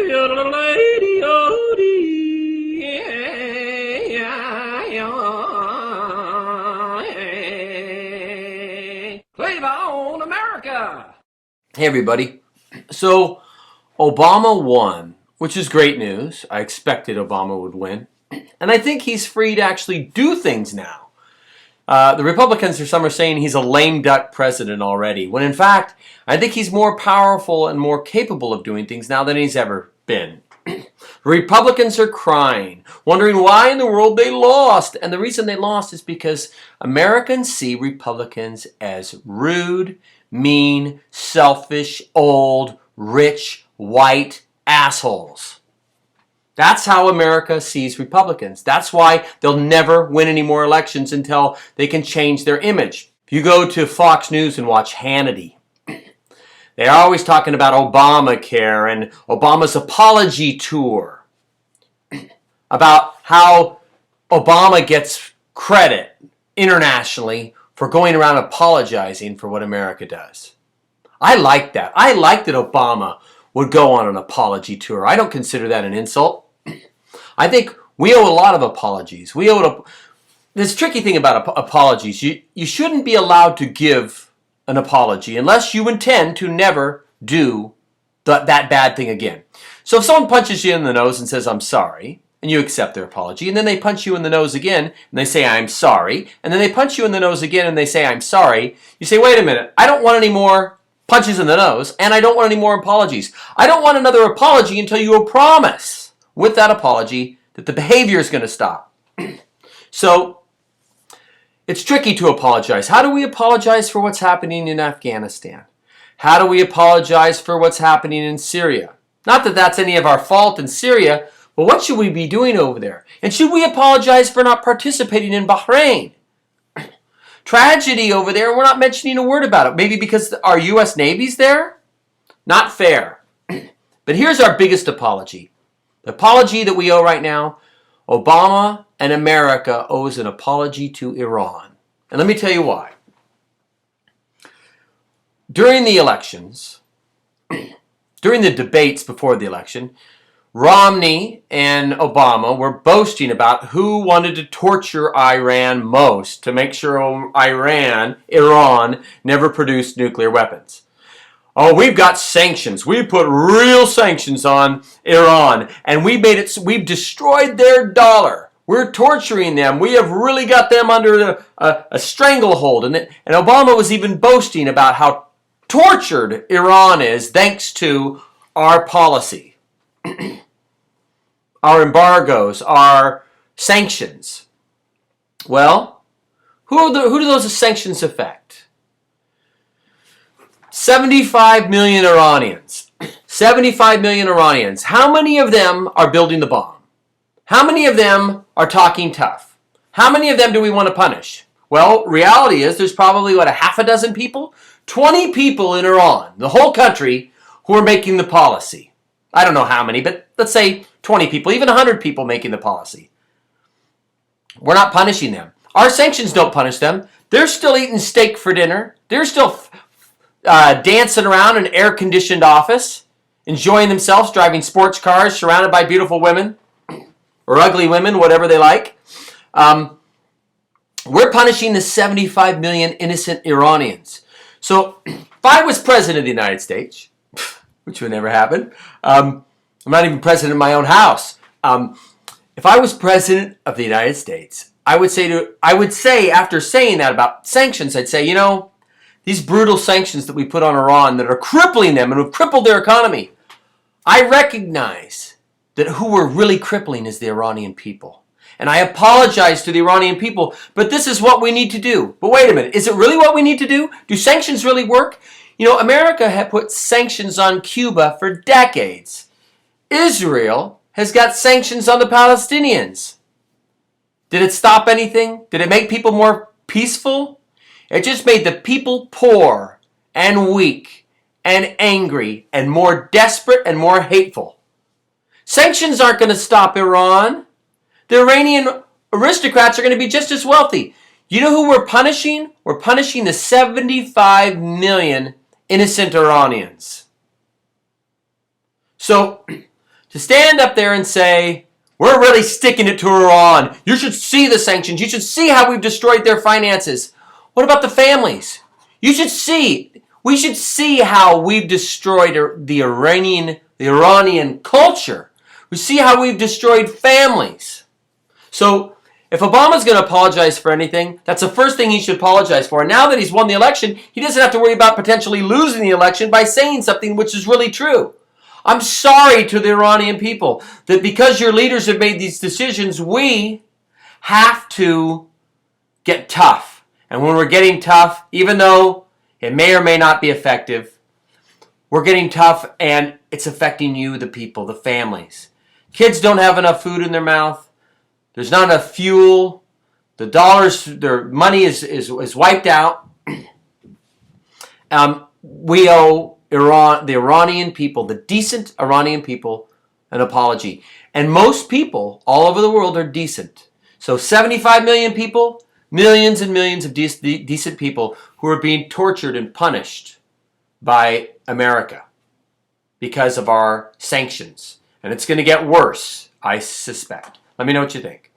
Play on America. Hey everybody. So Obama won, which is great news. I expected Obama would win. And I think he's free to actually do things now. The Republicans some are saying he's a lame duck president already, when in fact, I think he's more powerful and more capable of doing things now than he's ever been. Republicans are crying, wondering why in the world they lost. And the reason they lost is because Americans see Republicans as rude, mean, selfish, old, rich, white assholes. That's how America sees Republicans. That's why they'll never win any more elections until they can change their image. If you go to Fox News and watch Hannity, they're always talking about Obamacare and Obama's apology tour, about how Obama gets credit internationally for going around apologizing for what America does. I like that. I like that Obama would go on an apology tour. I don't consider that an insult. I think we owe a lot of apologies. This tricky thing about apologies, you shouldn't be allowed to give an apology unless you intend to never do that bad thing again. So if someone punches you in the nose and says, "I'm sorry," and you accept their apology, and then they punch you in the nose again, and they say, "I'm sorry," and then they punch you in the nose again, and they say, "I'm sorry," you say, "Wait a minute, I don't want any more punches in the nose, and I don't want any more apologies. I don't want another apology until you promise with that apology that the behavior is going to stop." So it's tricky to apologize. How do we apologize for what's happening in Afghanistan? How do we apologize for what's happening in Syria? Not that that's any of our fault in Syria, but what should we be doing over there? And should we apologize for not participating in Bahrain? Tragedy over there, we're not mentioning a word about it. Maybe because our U.S. Navy's there? Not fair. But here's our biggest apology. The apology that we owe right now, Obama and America owes an apology to Iran. And let me tell you why. During the elections, during the debates before the election, Romney and Obama were boasting about who wanted to torture Iran most to make sure Iran never produced nuclear weapons. Oh, we've got sanctions. We put real sanctions on Iran, and we've destroyed their dollar. We're torturing them. We have really got them under a stranglehold. And Obama was even boasting about how tortured Iran is thanks to our policy. Our embargoes, our sanctions. Well, who do those sanctions affect? 75 million Iranians. 75 million Iranians. How many of them are building the bomb? How many of them are talking tough? How many of them do we want to punish? Well, reality is there's probably, a half a dozen people? 20 people in Iran, the whole country, who are making the policy. I don't know how many, but let's say 20 people, even 100 people making the policy. We're not punishing them. Our sanctions don't punish them. They're still eating steak for dinner. They're still dancing around an air-conditioned office, enjoying themselves, driving sports cars, surrounded by beautiful women, or ugly women, whatever they like. We're punishing the 75 million innocent Iranians. So if I was president of the United States, which would never happen, I'm not even president of my own house. If I was president of the United States, I would say after saying that about sanctions, I'd say, these brutal sanctions that we put on Iran that are crippling them and have crippled their economy, I recognize that who we're really crippling is the Iranian people. And I apologize to the Iranian people, but this is what we need to do. But wait a minute, is it really what we need to do? Do sanctions really work? America had put sanctions on Cuba for decades. Israel has got sanctions on the Palestinians. Did it stop anything? Did it make people more peaceful? It just made the people poor and weak and angry and more desperate and more hateful. Sanctions aren't going to stop Iran. The Iranian aristocrats are going to be just as wealthy. You know who we're punishing? We're punishing the 75 million innocent Iranians. So to stand up there and say, we're really sticking it to Iran. You should see the sanctions. You should see how we've destroyed their finances. What about the families? You should see. We should see how we've destroyed the Iranian culture. We see how we've destroyed families. So if Obama's going to apologize for anything, that's the first thing he should apologize for. And now that he's won the election, he doesn't have to worry about potentially losing the election by saying something which is really true. I'm sorry to the Iranian people that because your leaders have made these decisions, we have to get tough. And when we're getting tough, even though it may or may not be effective, we're getting tough and it's affecting you, the people, the families. Kids don't have enough food in their mouth. There's not enough fuel. The dollars, their money is wiped out. We owe the Iranian people, the decent Iranian people, an apology. And most people all over the world are decent. So 75 million people, millions and millions of decent people who are being tortured and punished by America because of our sanctions. And it's going to get worse, I suspect. Let me know what you think.